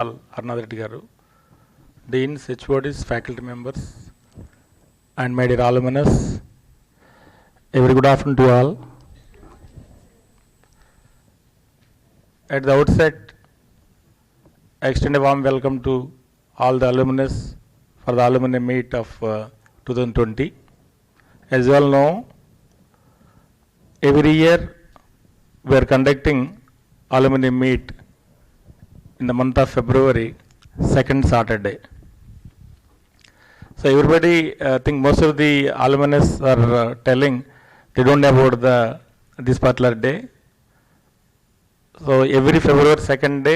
Arnad Reddy garu, deans, HODs, faculty members, and my dear alumnus. A very good afternoon to all. At the outset, I extend a warm welcome to all the alumnus for the alumni meet of 2020. As you all know, every year we are conducting alumni meet in the month of February, second Saturday. So everybody, I think most of the alumnus are telling they don't know about this particular day. So every February second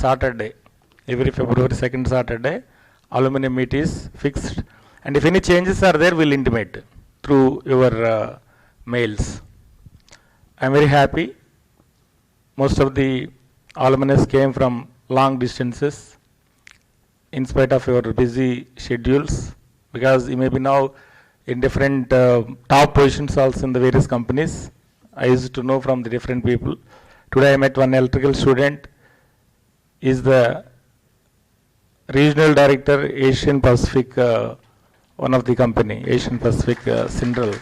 Saturday, alumni meet is fixed. And if any changes are there, we'll intimate through your mails. I'm very happy. Most of the alumnus came from long distances in spite of your busy schedules, because you may be now in different top positions also in the various companies. I used to know from the different people. Today I met one electrical student. He is the regional director, Asian Pacific, one of the company, Asian Pacific Central.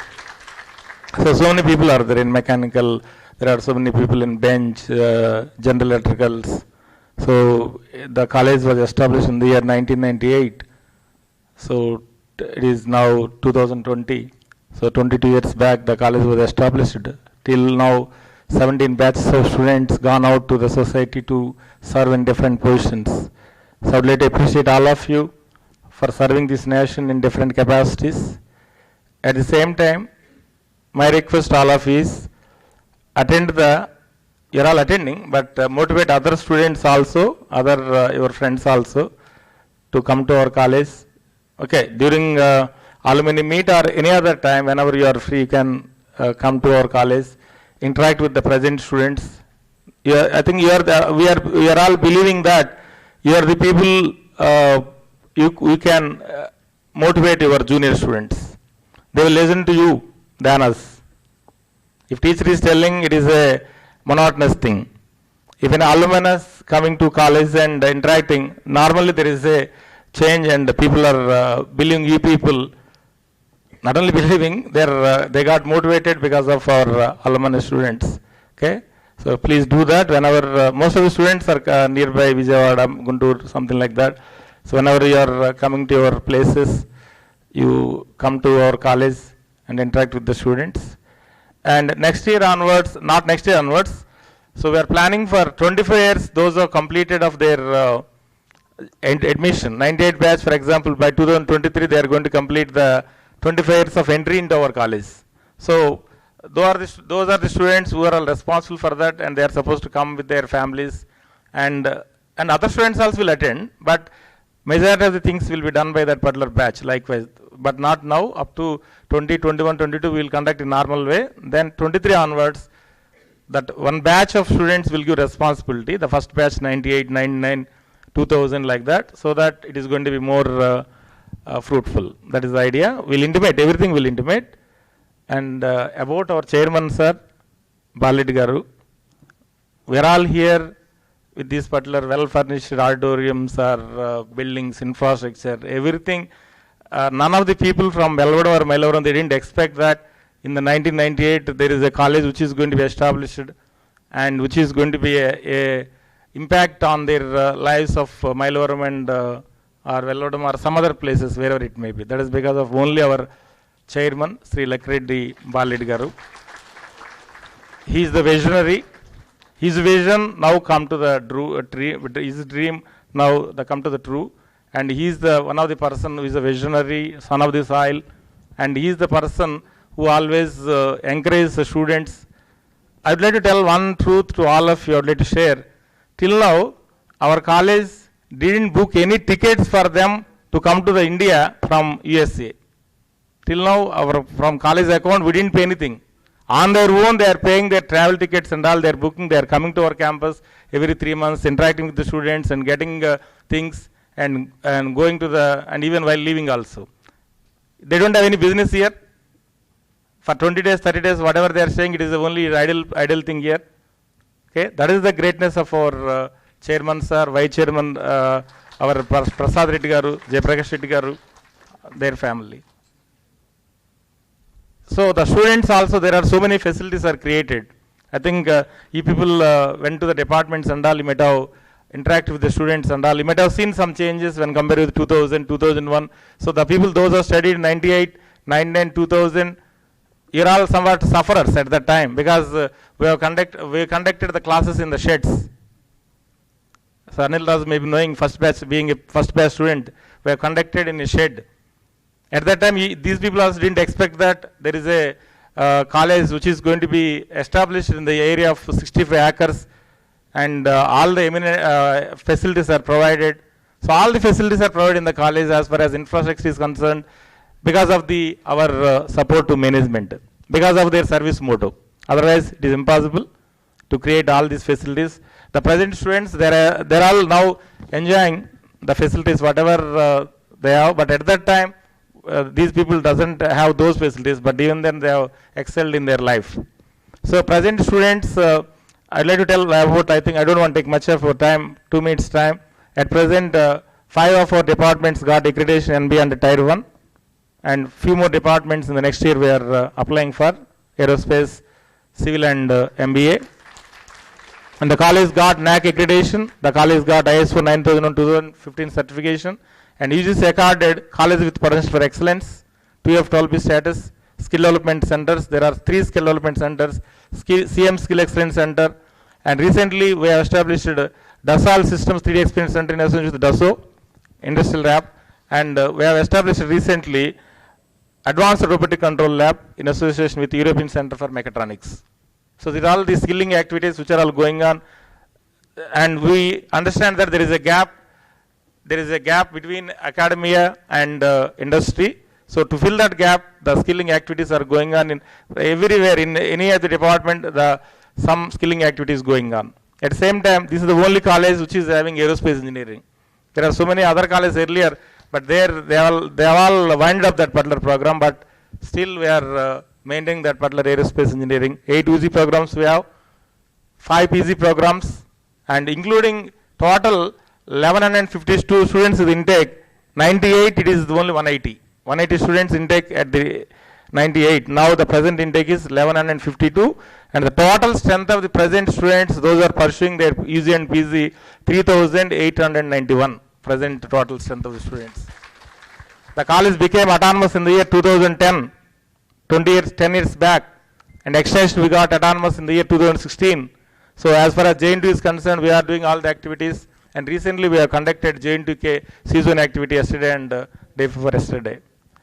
So many people are there in mechanical. There are so many people in bench, general electricals. So the college was established in the year 1998. So it is now 2020. So 22 years back the college was established. Till now 17 batches of students gone out to the society to serve in different positions. So I would like to appreciate all of you for serving this nation in different capacities. At the same time, my request to all of you is you're all attending, but motivate other students also, your friends also to come to our college. Okay, during alumni meet or any other time, whenever you are free, you can come to our college, interact with the present students. I think we are all believing that you are the people, you can motivate your junior students. They will listen to you than us. If teacher is telling, it is a monotonous thing. If an alumnus coming to college and interacting, normally there is a change and people are believing you people. Not only believing, they got motivated because of our alumni students. Okay, so please do that. Whenever most of the students are nearby Vijayawada, Guntur, something like that. So whenever you are coming to your places, you come to our college and interact with the students. And next year onwards, not next year onwards, so we are planning for 25 years, those who have completed of their admission, 98 batch for example, by 2023 they are going to complete the 25 years of entry into our college. So those are the students who are all responsible for that, and they are supposed to come with their families, and other students also will attend, but majority of the things will be done by that particular batch likewise. But not now, up to 2021, 22 we will conduct in normal way. Then 23 onwards, that one batch of students will give responsibility, the first batch 98, 99, 2000 like that, so that it is going to be more fruitful. That is the idea. We'll intimate, everything will intimate. And about our chairman sir, Balit Garu, we are all here with this particular well furnished auditoriums or buildings, infrastructure, everything. None of the people from Belvada or Mylavaram, they didn't expect that in the 1998 there is a college which is going to be established and which is going to be a impact on their lives of Mylavaram and or Velodam or some other places, wherever it may be. That is because of only our chairman, Sri Lakreddy Balit Garu. He is the visionary. His vision now come to the his dream now come to the true. And he is one of the person who is a visionary, son of the soil, and he is the person who always encourages the students. I would like to tell one truth to all of you. I would like to share. Till now, our college didn't book any tickets for them to come to the India from USA. Till now, from college account, we didn't pay anything. On their own, they are paying their travel tickets and all. They are booking. They are coming to our campus every 3 months, interacting with the students and getting things. And going to and even while leaving also. They don't have any business here. For 20 days, 30 days, whatever they are saying, it is only idle thing here. Okay, that is the greatness of our chairman sir, vice chairman, our Prasad Reddy garu, Jayaprakash Reddy garu, their family. So the students also, there are so many facilities are created. I think you people went to the departments and all, you might have interacted with the students and all. You might have seen some changes when compared with 2000, 2001. So the people, those who studied in 98, 99, 2000, you're all somewhat sufferers at that time because we conducted the classes in the sheds. So Anil Raj may be knowing first batch, being a first batch student, we have conducted in a shed. At that time, these people also didn't expect that there is a college which is going to be established in the area of 65 acres and all the facilities are provided. So all the facilities are provided in the college as far as infrastructure is concerned because of our support to management, because of their service motto. Otherwise, it is impossible to create all these facilities. The present students, they're all now enjoying the facilities, whatever they have, but at that time, these people doesn't have those facilities, but even then they have excelled in their life. So present students, I'd like to tell about, I think I don't want to take much of your time, 2 minutes time. At present, 5 of our departments got accreditation NB under Tier 1, and few more departments in the next year we are applying for aerospace, civil and MBA. And the college got NAC accreditation, the college got ISO 9001 2015 certification, and UGC accorded college with potential for excellence, 2F12B status, skill development centers. There are 3 skill development centers, CM Skill Excellence Center, and recently we have established Dassault Systems 3D Experience Center in association with Dassault Industrial Lab, and we have established recently Advanced Robotic Control Lab in association with European Center for Mechatronics. So these are all the skilling activities which are all going on, and we understand that there is a gap. There is a gap between academia and industry. So to fill that gap, the skilling activities are going on in everywhere in any other department. Some skilling activities going on. At the same time, this is the only college which is having aerospace engineering. There are so many other colleges earlier, but they have all winded up that particular program. But still, we are maintaining that particular aerospace engineering. 8 UG programs we have, 5 PG programs, and including total 1152 students with intake. 98 it is only 180. 180 students intake at the 98. Now the present intake is 1152, and the total strength of the present students, those are pursuing their UG and PG, 3891 present total strength of the students. The college became autonomous in the year 2010, 10 years back, and extension we got autonomous in the year 2016. So as far as JNTU is concerned, we are doing all the activities, and recently we have conducted JNTUK season activity yesterday and day before yesterday.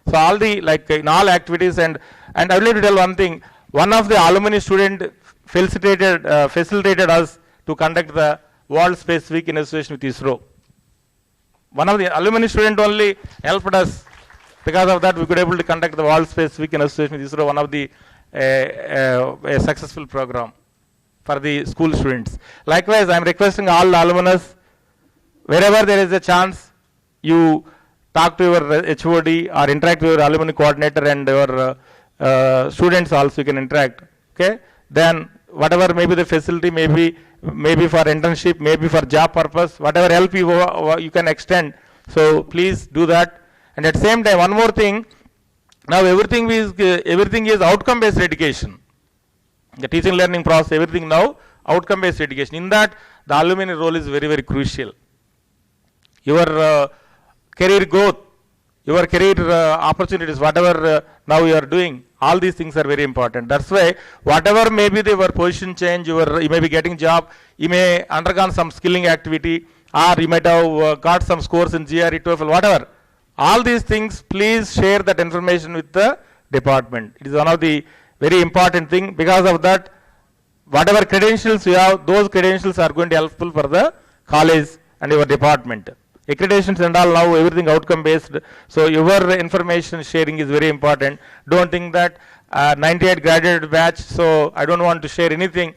So all the, like in all activities, and I would like to tell one thing. One of the alumni student facilitated us to conduct the World Space Week in association with ISRO. One of the alumni student only helped us. Because of that, we could able to conduct the World Space Week in association with ISRO, one of the a successful program for the school students. Likewise, I am requesting all alumnus, wherever there is a chance, you talk to your HOD or interact with your alumni coordinator and your students also you can interact. Okay? Then whatever may be the facility, maybe for internship, maybe for job purpose, whatever help you can extend. So please do that. And at the same time, one more thing. Now everything is outcome based education. The teaching learning process, everything now outcome based education. In that, the alumni role is very, very crucial. Your career growth, your career opportunities, whatever now you are doing, all these things are very important. That's why whatever may be your position change, you may be getting job, you may undergone some skilling activity, or you might have got some scores in GRE, TOEFL, whatever. All these things, please share that information with the department. It is one of the very important thing. Because of that, whatever credentials you have, those credentials are going to be helpful for the college and your department. Accreditations and all, now everything outcome based. So your information sharing is very important. Don't think that 98 graduated batch, so I don't want to share anything.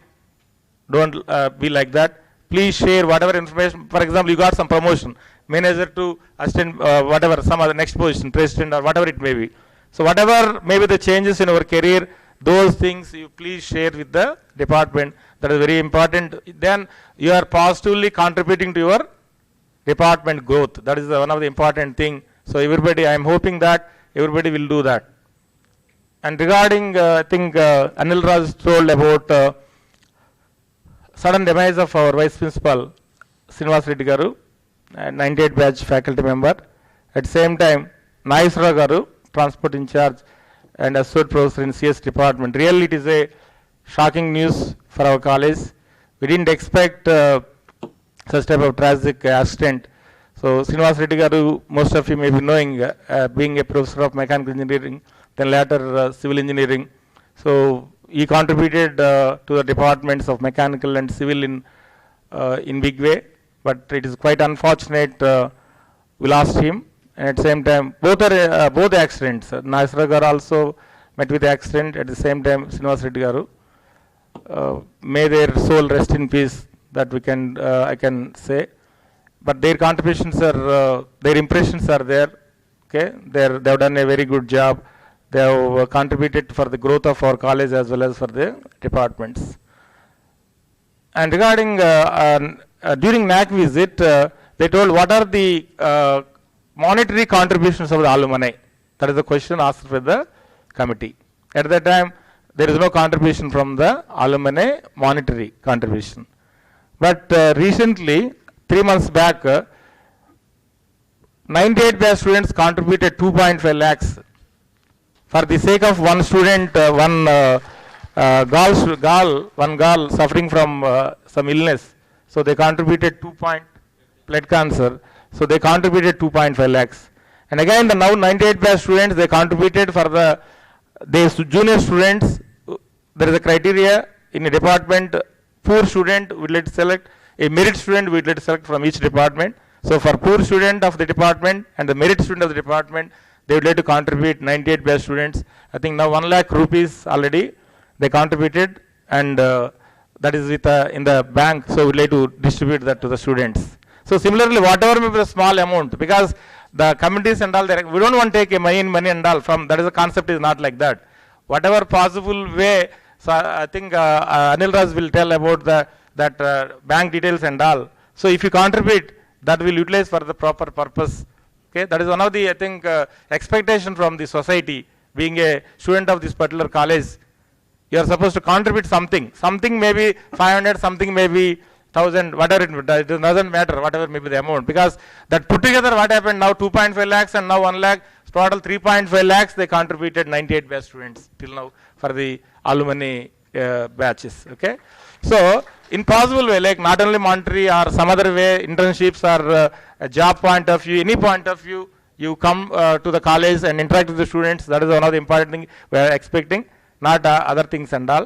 Don't be like that. Please share whatever information. For example, you got some promotion, manager to assistant, whatever, some other next position, president or whatever it may be. So whatever may be the changes in our career, those things you please share with the department. That is very important. Then you are positively contributing to your department growth. That is one of the important thing. So everybody, I am hoping that everybody will do that. And regarding, I think Anil Raj told about sudden demise of our Vice Principal, Srinivas Reddy Garu, 98 batch faculty member. At the same time, Naisra Garu, transport in charge and associate professor in CS department. Really it is a shocking news for our college. We didn't expect such type of tragic accident. So Srinivas Reddy Garu, most of you may be knowing, being a professor of mechanical engineering, then later civil engineering. So he contributed to the departments of mechanical and civil in big way. But it is quite unfortunate we lost him. And at the same time, both accidents. Naisra Garu also met with the accident. At the same time, Srinivas Reddy Garu. May their soul rest in peace. That we can, I can say. But their contributions are, their impressions are there. Okay, they have done a very good job. They have contributed for the growth of our college as well as for the departments. And regarding during NAC visit, they told what are the monetary contributions of the alumni. That is the question asked by the committee. At that time, there is no contribution from the alumni, monetary contribution. But recently, 3 months back, 98 batch students contributed 2.5 lakhs. For the sake of one student, one girl suffering from some illness, so they contributed blood cancer. So they contributed 2.5 lakhs. And again, the now 98 batch students, they contributed for the junior students. There is a criteria in a department. Poor student, we let select a merit student. We let select from each department. So for poor student of the department and the merit student of the department, they would like to contribute 98 batch students. I think now 1 lakh rupees already they contributed, and that is with in the bank. So we would like to distribute that to the students. So similarly, whatever may be the small amount, because the committees and all, we don't want to take a money and all from, that is the concept is not like that. Whatever possible way, so I think Anil Raj will tell about that bank details and all. So if you contribute, that will utilize for the proper purpose. Okay, that is one of the, I think, expectation from the society. Being a student of this particular college, you are supposed to contribute something. Something may be 500, something may be 1,000, whatever it doesn't matter, whatever may be the amount. Because that put together, what happened now, 2.5 lakhs and now 1 lakh, total 3.5 lakhs, they contributed 98 batch students till now for the alumni batches. Okay, so in possible way, like not only monetary or some other way, internships or a job point of view, any point of view, you come to the college and interact with the students. That is one of the important things we are expecting, not other things and all.